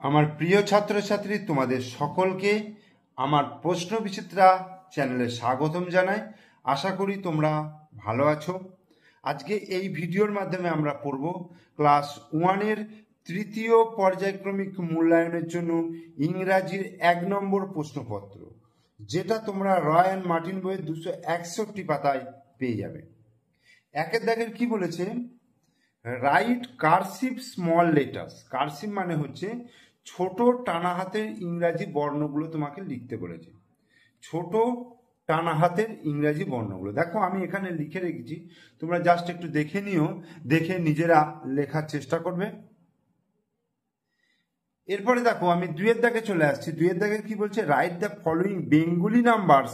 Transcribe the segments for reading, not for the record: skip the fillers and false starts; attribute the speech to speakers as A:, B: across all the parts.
A: আমার প্রিয় ছাত্রছাত্রী, তোমাদের সকলকে আমার প্রশ্ন বিচিত্রা চ্যানেলে স্বাগতম জানাই। আশা করি তোমরা ভালো আছো। আজকে এই ভিডিওর মাধ্যমে আমরা পড়ব ক্লাস 1-এর তৃতীয় পর্যায়ক্রমিক মূল্যায়নের জন্য ইংরাজির 1 নম্বর প্রশ্নপত্র, যেটা তোমরা রয় অ্যান্ড মার্টিন বইয়ের 261 পাতায় পেয়ে যাবে। একের দাগের কি বলেছে? Right cursive small letters. Cursive মানে হচ্ছে ছোট টানা হাতের ইংরাজি বর্ণগুলো তোমাকে লিখতে বলেছে। ছোট টানা হাতের ইংরাজি বর্ণগুলো দেখো আমি এখানে লিখে রেখেছি, তোমরা জাস্ট একটু দেখে নিও, দেখে নিজেরা লেখার চেষ্টা করবে। এরপরে দেখো আমি 2-এর দাগে চলে আসছি। 2-এর দাগে কি বলছে? Write the following Bengali numbers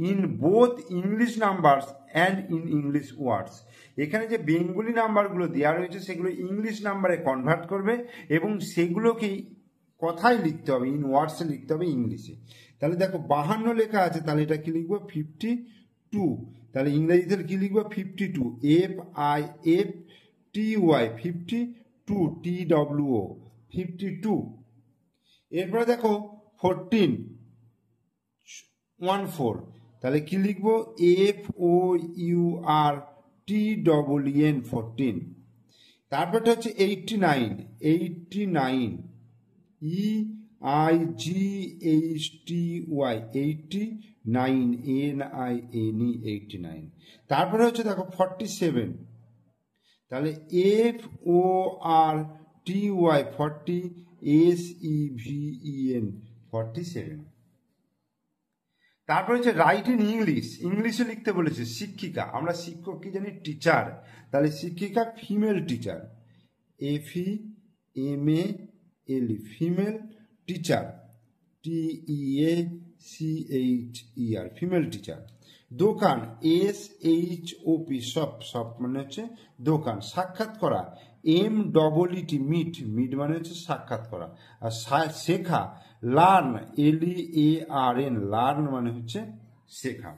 A: in both English numbers and in English ওয়ার্ডস। এখানে যে বেঙ্গলি নাম্বারগুলো দেওয়া রয়েছে সেগুলো ইংলিশ নাম্বারে কনভার্ট করবে এবং সেগুলোকে কথায় লিখতে হবে, ইন ওয়ার্ডসে লিখতে হবে ইংলিশে। তাহলে দেখো 52 লেখা আছে, তাহলে এটা কি লিখবো? 52। তাহলে ইংরেজিতে কি লিখবো? 52, FIFTY, 52, TWO, 52। এরপরে দেখো 14, তাহলে কি লিখবো? FOURTEN, 14। তারপরটা হচ্ছে 89, EIGHTY, 89, NINE, 89। তারপরে হচ্ছে দেখো 47, তাহলে FORTY, 40, SEVEN, 47। তারপরে হচ্ছে রাইট ইন ইংলিশ। ইংলিশে লিখতে বলেছে শিক্ষিকা। আমরা শিক্ষক কি জানি? টিচার। তাহলে শিক্ষিকা female teacher, FEMALE, female teacher, TEACHER, female teacher. দোকান, SHOP, শপ মানে হচ্ছে দোকান। সাক্ষাৎ করা, MEET, মিট মানে হচ্ছে সাক্ষাৎ করা। আর শেখা, লার্ন, LEARN, লার্ন মানে হচ্ছে শেখা।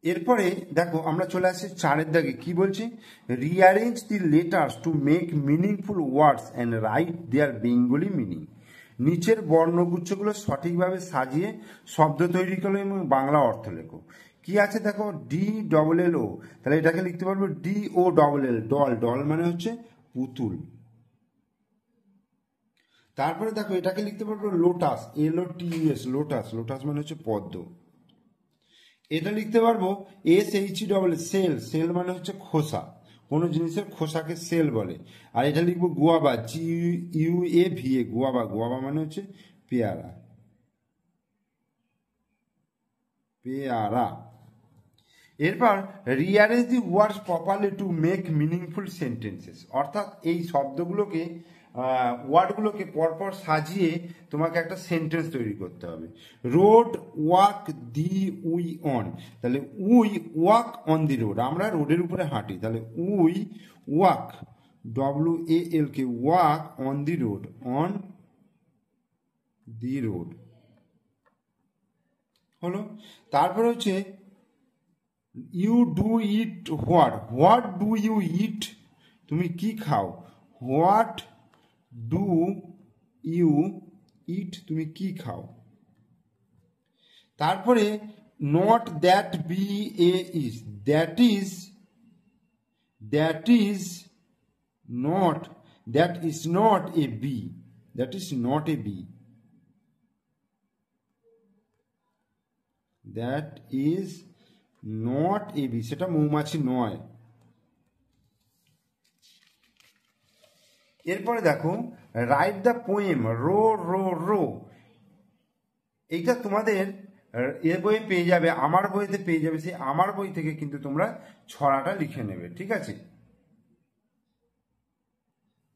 A: এরপরে দেখো আমরা চলে আসছি 4-এর দাগে। কি বলছে? Rearrange the letters to make meaningful words and write their Bengali meaning. নিচের বর্ণগুচ্ছগুলো সঠিকভাবে সাজিয়ে শব্দ তৈরি করো এবং বাংলা অর্থ লেখো। কি আছে দেখো? DLLO, তাহলে এটাকে লিখতে পারবো DOLL, ডল। ডল মানে হচ্ছে পুতুল। তারপরে দেখো এটাকে লিখতে পারবো লোটাস, LOTUS, লোটাস। লোটাস মানে হচ্ছে পদ্ম। এটা লিখতে পারবো SHEL, সেল। সেল মানে হচ্ছে খোসা, কোনো জিনিসের খোসাকে সেল বলে। আর এটা লিখবো গুয়াবা, GUAVA, গুয়াবা। গুয়াবা মানে হচ্ছে পেয়ারা, পেয়ারা। এরপর রিঅ্যারেঞ্জ দি ওয়ার্ডস properly two make meaningful sentences, অর্থাৎ এই শব্দগুলোকে ওয়ার্ডগুলোকে পরপর সাজিয়ে তোমাকে একটা সেন্টেন্স তৈরি করতে হবে। Road, walk, the we on, তাহলে we walk on the road, আমরা রোডের উপরে হাঁটি। তাহলে we walk, WALK, walk on the road, on the road হলো। তারপরে হচ্ছে you do it what, what do you it, তুমি কি খাও। হোয়াট ডু ইউ ইট, তুমি কি খাও। তারপরে not that, BAIS, that is, that is not, that is not a bee, that is not a bee, that is not a bee, সেটা মৌমাছি নয়। এরপরে দেখো write the poem row row row. এইটা তোমাদের এর বইয়ে পেয়ে যাবে, আমার বইতে পেয়ে যাবে। সেই আমার বই থেকে কিন্তু তোমরা ছড়াটা লিখে নেবে, ঠিক আছে?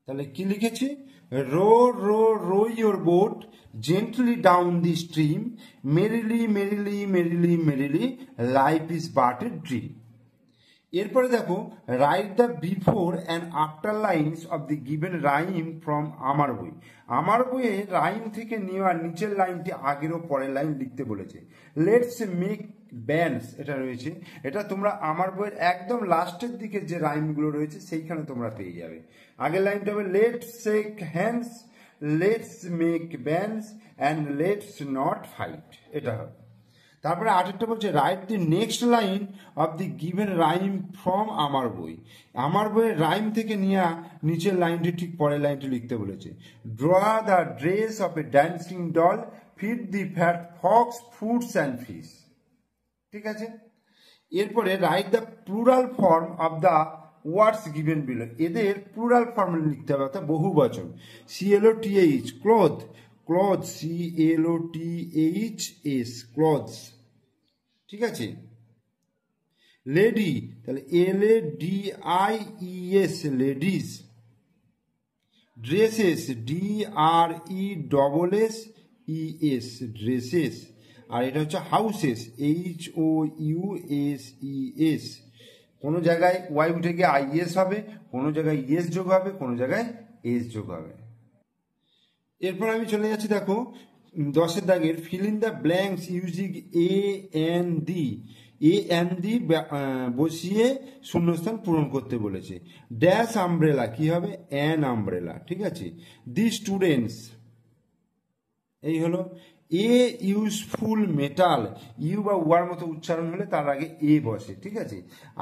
A: তাহলে কি লিখেছি? Row row row your boat gently down the stream, merrily merrily merrily merrily, life is but a dream. এরপরে দেখো write the before and after lines of the given rhyme from আমার বই। আমার বইয়ে রাইম থেকে নেওয়া নিচের লাইনটি আগের ও পরের লাইন লিখতে বলেছে। লেটস মেক ব্যান্ডস এটা রয়েছে, এটা তোমরা আমার বইয়ের একদম লাস্টের দিকে যে রাইমগুলো রয়েছে সেইখানে তোমরা পেয়ে যাবে। আগের লাইনটা হবে let's shake hands, let's make bands and let's not fight, এটা হবে। তারপরে আরেকটা বলছে write the next line of the given rhyme from আমার বই। আমার বইয়ের রাইম থেকে নিয়ে নিচের লাইনটি ঠিক পরের লাইনটি লিখতে বলেছে। Draw the dress of a dancing doll, feed the fat fox fruits and fish. ঠিক আছে, এরপরে write the plural form of the words given below. এদের প্লুরাল ফর্ম লিখতে হবে, অর্থাৎ বহু বচন। CLOTH cloth, cloth, CLOTHS cloths. ঠিক আছে, লেডি তাহলে LADIES ladies, dresses DRESSES dresses. আর এটা হচ্ছে হাউসেস, HOUSES। কোনো জায়গায় ওয়াই উঠে গিয়ে IES হবে, কোনো জায়গায় ইএস যোগ হবে, কোনো জায়গায় এস যোগ হবে। এরপর আমি চলে যাচ্ছি, দেখো 10 দাগের feel in the blanks using AND বসিয়ে শূন্যস্থান পূরণ করতে বলেছে। ড্যাশ আমব্রেলা কি হবে? An umbrella. ঠিক আছে, দি স্টুডেন্টস, এই হলো। এ ইউজফুল মেটাল, ইউ বা ওয়ার মতো উচ্চারণ হলে তার আগে এ বসে। ঠিক আছে,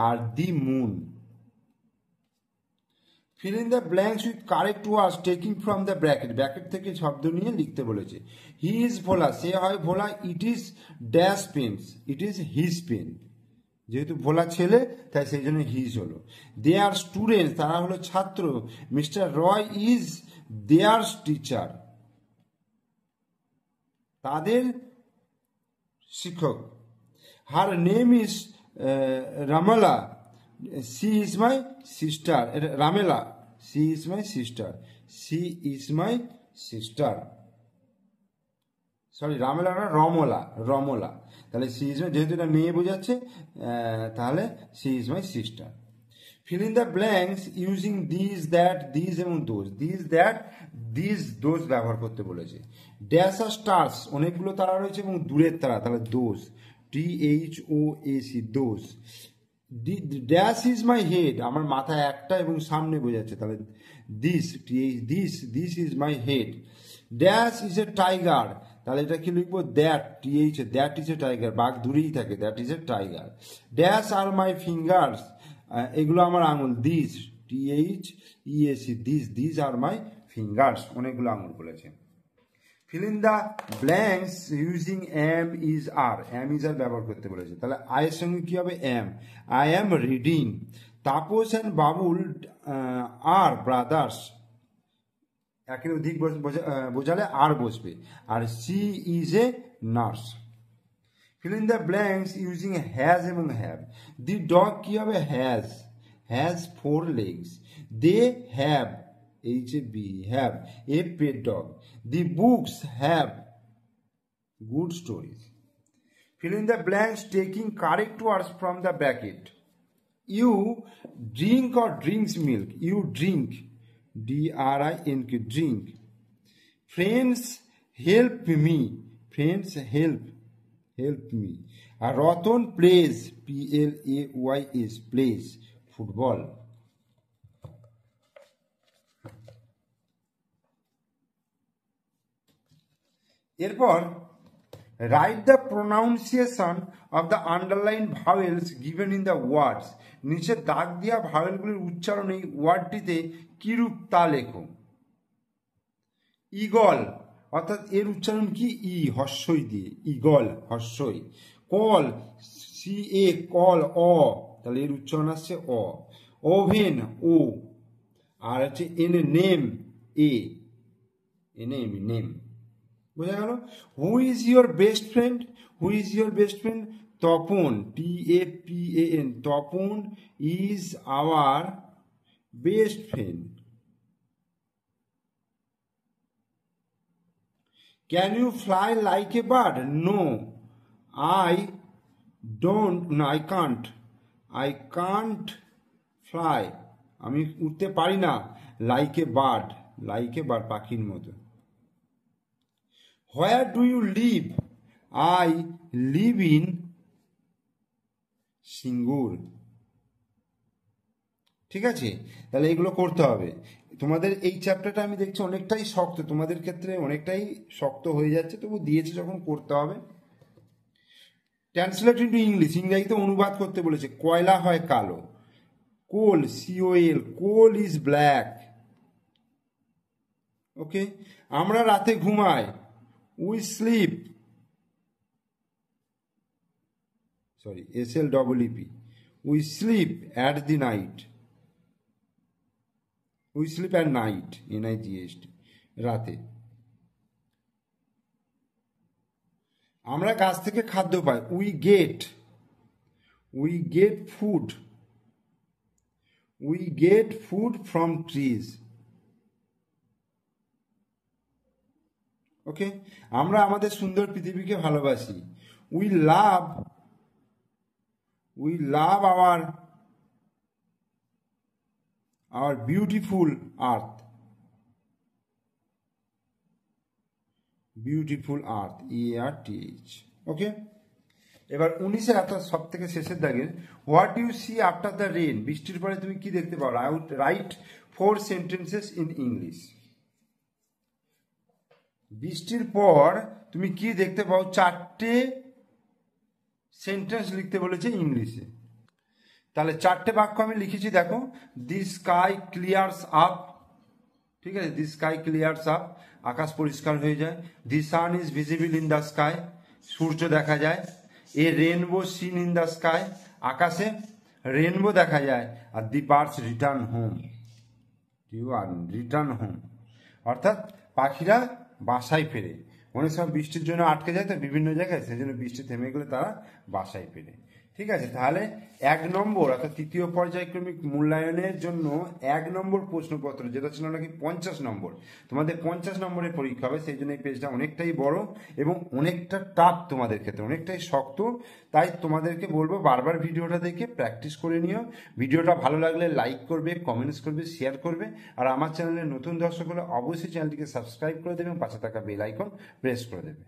A: আর the moon. Fill in the blanks with correct words taking from the bracket, bracket থেকে শব্দ নিয়ে লিখতে বলেছে। হি ইজ ভোলা, সে হয় Bhola. It is dash pens, it is his pen. যেহেতু ভোলা ছেলে তাই সেই জন্য হিজ হলো। দে আর স্টুডেন্টস, তারা হলো ছাত্র। Mister Roy is their teacher, তাদের শিক্ষক। Her name is Ramala, she is my sister. Ramela, she is my sister, she is my sister. Sorry, Ramela no, Ramala, Ramla. তাহলে সি ইজ মাই, যেহেতু এটা মেয়ে বোঝাচ্ছে তাহলে she is my sister. Fill in the blanks using this that, this এবং those. This that, this those ব্যবহার করতে বলেছে। ড্যাশ আর স্টার্স, অনেকগুলো তারা রয়েছে এবং দূরের তারা, তাহলে those, THOAC those. Dash is my head, আমার মাথা একটা এবং সামনে বোঝাচ্ছে, তাহলে this, this is my head. Dash is a tiger, তাহলে এটা কি লিখবো? That, that is a tiger, বাঘ দূরেই থাকে, that is a tiger. Dash are my fingers, এগুলো আমার আঙুল, this, THEAC this are my fingers, অনেকগুলো আঙুল বলেছে। Fill in the blanks using am is are, am is are ব্যবহার করতে বলেছে। তাহলে আয়ের সঙ্গে কি হবে? am, I am reading। Tapas and Babul are brothers, একের অধিক বোঝালে আর বসবে। আর she is a nurse. Fill in the blanks using has এবং হ্যাভ। দি ডগ কি হবে? Has 4 legs। They have, HAB have a pet dog. The books have good stories. Fill in the blanks taking correct words from the bracket. You drink or drinks milk. You drink, DRINK, drink. Friends help me. Friends help me. Ratan plays, PLAYS, plays football. এরপর write the pronunciation of the underline vowels given in the words. নিচে দাগ দেওয়া ভাওয়েলগুলির উচ্চারণ এই ওয়ার্ডটিতে কিরূপ তা লেখো। Eagle, অর্থাৎ এর উচ্চারণ কি? ই, হর্ষই দিয়ে, ইগল, হর্ষই। কল, CA কল, অ, তাহলে এর উচ্চারণ আসছে অ। ওভেন, ও। আর হচ্ছে নেম, এ, নেম। বোঝা গেল? Who is your best friend? Who is your best friend? Tapan, TAPAN, Tapan is our best friend. Can you fly like a bird? No, I don't, no, I can't fly, আমি উঠতে পারি না। Like a bird, পাখির মতো। Where do you live? I live in Singur. ঠিক আছে, তাহলে এগুলো করতে হবে। তোমাদের এই চ্যাপ্টারটা আমি দেখছি অনেকটাই শক্ত, তোমাদের ক্ষেত্রে অনেকটাই শক্ত হয়ে যাচ্ছে, তবু দিয়েছে যখন করতে হবে। ট্রান্সলেট ইন্টু ইংলিশ, ইংরেজিতে অনুবাদ করতে বলেছে। কয়লা হয় কালো, coal COL, coal is black. Okay, আমরা রাতে ঘুমাই, we sleep, sorry SLEEP, we sleep at the night, we sleep at night, NIGHT, রাতে। আমরা গাছ থেকে খাদ্য পাই, we get food from trees. Okay, আমরা আমাদের সুন্দর পৃথিবীকে ভালোবাসি, we love our beautiful earth, EARTH। Okay, এবার 19-এর অর্থাৎ সব থেকে শেষের দাগের, what you see after the rain, বৃষ্টির পরে তুমি কি দেখতে পাও? Right 4 sentences in English. বৃষ্টির পর তুমি কি দেখতে পাও? 4টে সেন্টেন্স লিখতে বলেছে ইংলিশে। তাহলে 4টে বাক্য আমি লিখেছি, দেখো। দি স্কাই ক্লিয়ার্স আপ, ঠিক আছে, দি স্কাই ক্লিয়ার্স আপ, আকাশ পরিষ্কার হয়ে যায়। The sun is visible in the sky, সূর্য দেখা যায়। A rainbow seen in the sky, আকাশে রেনবো দেখা যায়। আর দি বার্ডস রিটার্ন হোম, অর্থাৎ পাখিরা বাসায় ফেরে। অনেক সময় বৃষ্টির জন্য আটকে যায় তো বিভিন্ন জায়গায়, সেই জন্য বৃষ্টি থেমে গেলে তারা বাসায় ফেরে। ঠিক আছে, তাহলে 1 নম্বর অর্থাৎ তৃতীয় পর্যায়ক্রমিক মূল্যায়নের জন্য 1 নম্বর প্রশ্নপত্র, যেটা ছিল নাকি 50 নম্বর, তোমাদের 50 নম্বরের পরীক্ষা হবে। সেই জন্য এই পেজটা অনেকটাই বড় এবং অনেকটা টাফ, তোমাদের ক্ষেত্রে অনেকটাই শক্ত। তাই তোমাদেরকে বলবো বারবার ভিডিওটা দেখে প্র্যাকটিস করে নিও। ভিডিওটা ভালো লাগলে লাইক করবে, কমেন্টস করবে, শেয়ার করবে। আর আমার চ্যানেলে নতুন দর্শক হলে অবশ্যই চ্যানেলটিকে সাবস্ক্রাইব করে দেবে এবং পাশে থাকা বেল আইকন প্রেস করে দেবে।